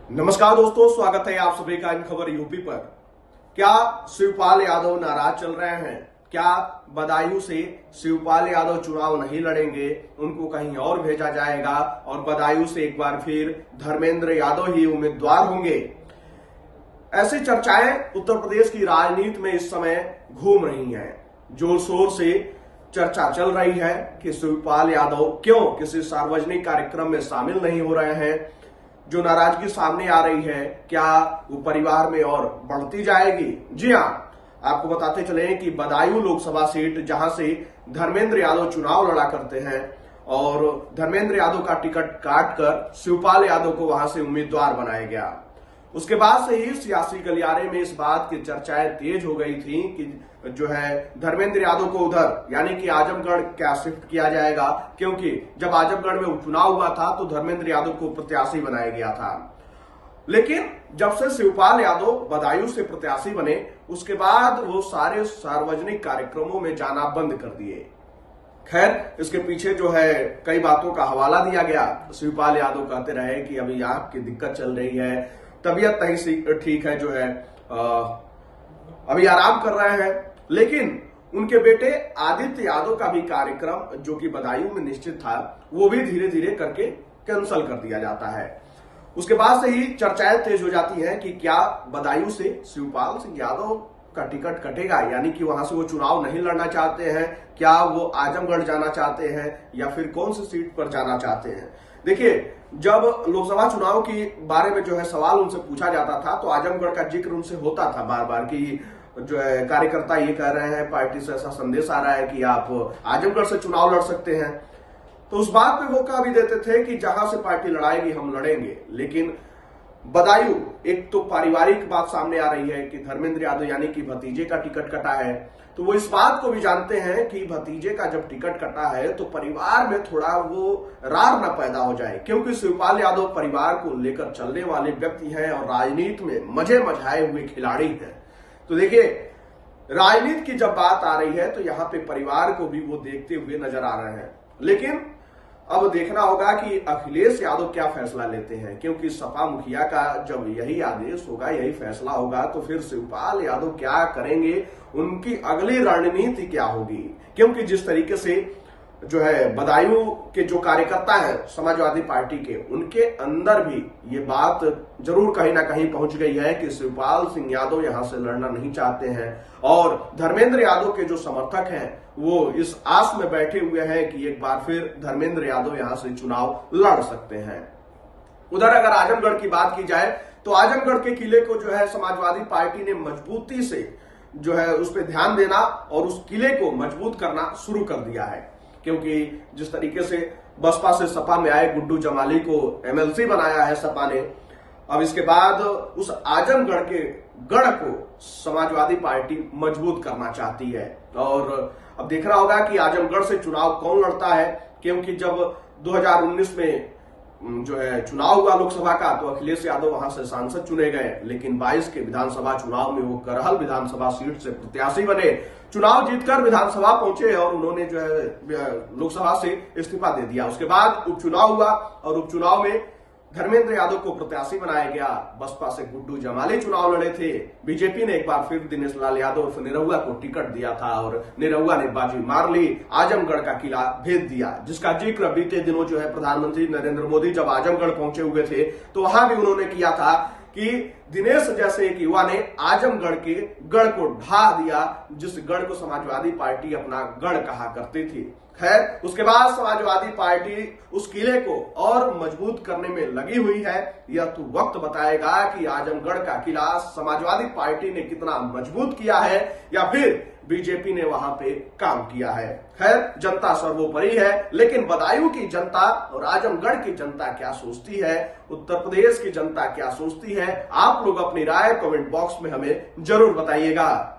नमस्कार दोस्तों, स्वागत है आप सभी का इन खबर यूपी पर। क्या शिवपाल यादव नाराज चल रहे हैं? क्या बदायूं से शिवपाल यादव चुनाव नहीं लड़ेंगे, उनको कहीं और भेजा जाएगा और बदायूं से एक बार फिर धर्मेंद्र यादव ही उम्मीदवार होंगे? ऐसी चर्चाएं उत्तर प्रदेश की राजनीति में इस समय घूम रही हैं। जोर शोर से चर्चा चल रही है कि शिवपाल यादव क्यों किसी सार्वजनिक कार्यक्रम में शामिल नहीं हो रहे हैं। जो नाराजगी सामने आ रही है, क्या वो परिवार में और बढ़ती जाएगी? जी हां, आपको बताते चले कि बदायूं लोकसभा सीट जहां से धर्मेंद्र यादव चुनाव लड़ा करते हैं और धर्मेंद्र यादव का टिकट काटकर शिवपाल यादव को वहां से उम्मीदवार बनाया गया। उसके बाद से ही सियासी गलियारे में इस बात की चर्चाएं तेज हो गई थी कि जो है धर्मेंद्र यादव को उधर यानी कि आजमगढ़ क्या शिफ्ट किया जाएगा, क्योंकि जब आजमगढ़ में उपचुनाव हुआ था तो धर्मेंद्र यादव को प्रत्याशी बनाया गया था। लेकिन जब से शिवपाल यादव बदायूं से प्रत्याशी बने, उसके बाद वो सारे सार्वजनिक कार्यक्रमों में जाना बंद कर दिए। खैर, इसके पीछे जो है कई बातों का हवाला दिया गया। शिवपाल यादव कहते रहे कि अभी आंख की दिक्कत चल रही है, तबीयत नहीं ठीक है, जो है अभी आराम कर रहे हैं। लेकिन उनके बेटे आदित्य यादव का भी कार्यक्रम जो कि बदायूं में निश्चित था, वो भी धीरे धीरे करके कैंसिल कर दिया जाता है। उसके बाद से ही चर्चाएं तेज हो जाती हैं कि क्या बदायूं से शिवपाल सिंह यादव का टिकट कटेगा, यानी कि वहां से वो चुनाव नहीं लड़ना चाहते हैं, क्या वो आजमगढ़ जाना चाहते हैं या फिर कौन सी सीट पर जाना चाहते हैं। देखिए, जब लोकसभा चुनाव के बारे में जो है सवाल उनसे पूछा जाता था तो आजमगढ़ का जिक्र उनसे होता था बार बार कि जो है कार्यकर्ता ये कह रहे हैं, पार्टी से ऐसा संदेश आ रहा है कि आप आजमगढ़ से चुनाव लड़ सकते हैं। तो उस बात पे वो कह भी देते थे कि जहां से पार्टी लड़ाएगी हम लड़ेंगे। लेकिन बदायूं एक तो पारिवारिक बात सामने आ रही है कि धर्मेंद्र यादव यानी कि भतीजे का टिकट कटा है, तो वो इस बात को भी जानते हैं कि भतीजे का जब टिकट कटा है तो परिवार में थोड़ा वो रार न पैदा हो जाए, क्योंकि शिवपाल यादव परिवार को लेकर चलने वाले व्यक्ति हैं और राजनीति में मजे मझाए हुए खिलाड़ी हैं। तो देखिए, राजनीति की जब बात आ रही है तो यहाँ पे परिवार को भी वो देखते हुए नजर आ रहे हैं। लेकिन अब देखना होगा कि अखिलेश यादव क्या फैसला लेते हैं, क्योंकि सपा मुखिया का जब यही आदेश होगा, यही फैसला होगा, तो फिर शिवपाल यादव क्या करेंगे, उनकी अगली रणनीति क्या होगी। क्योंकि जिस तरीके से जो है बदायूं के जो कार्यकर्ता है समाजवादी पार्टी के, उनके अंदर भी ये बात जरूर कहीं ना कहीं पहुंच गई है कि शिवपाल सिंह यादव यहां से लड़ना नहीं चाहते हैं और धर्मेंद्र यादव के जो समर्थक हैं वो इस आस में बैठे हुए हैं कि एक बार फिर धर्मेंद्र यादव यहां से चुनाव लड़ सकते हैं। उधर अगर आजमगढ़ की बात की जाए तो आजमगढ़ के किले को जो है समाजवादी पार्टी ने मजबूती से जो है उस पर ध्यान देना और उस किले को मजबूत करना शुरू कर दिया है। क्योंकि जिस तरीके से बसपा से सपा में आए गुड्डू जमाली को एमएलसी बनाया है सपा ने, अब इसके बाद उस आजमगढ़ के गढ़ को समाजवादी पार्टी मजबूत करना चाहती है। और अब देखना होगा कि आजमगढ़ से चुनाव कौन लड़ता है, क्योंकि जब 2019 में जो है चुनाव हुआ लोकसभा का तो अखिलेश यादव वहां से सांसद चुने गए, लेकिन 22 के विधानसभा चुनाव में वो करहल विधानसभा सीट से प्रत्याशी बने, चुनाव जीतकर विधानसभा पहुंचे और उन्होंने जो है लोकसभा से इस्तीफा दे दिया। उसके बाद उपचुनाव हुआ और उपचुनाव में धर्मेंद्र यादव को प्रत्याशी बनाया गया। बसपा से गुड्डू जमाली चुनाव लड़े थे। बीजेपी ने एक बार फिर दिनेश लाल यादव निरहुआ को टिकट दिया था और निरहुआ ने बाजी मार ली, आजमगढ़ का किला भेज दिया, जिसका जिक्र बीते दिनों जो है प्रधानमंत्री नरेंद्र मोदी जब आजमगढ़ पहुंचे हुए थे तो वहां भी उन्होंने किया था कि दिनेश जैसे एक युवा ने आजमगढ़ के गढ़ को ढा दिया, जिस गढ़ को समाजवादी पार्टी अपना गढ़ कहा करती थी। खैर, उसके बाद समाजवादी पार्टी उस किले को और मजबूत करने में लगी हुई है। यह तो वक्त बताएगा कि आजमगढ़ का किला समाजवादी पार्टी ने कितना मजबूत किया है या फिर बीजेपी ने वहां पे काम किया है। खैर, जनता सर्वोपरि है, लेकिन बदायूं की जनता और आजमगढ़ की जनता क्या सोचती है, उत्तर प्रदेश की जनता क्या सोचती है, आप लोग अपनी राय कमेंट बॉक्स में हमें जरूर बताइएगा।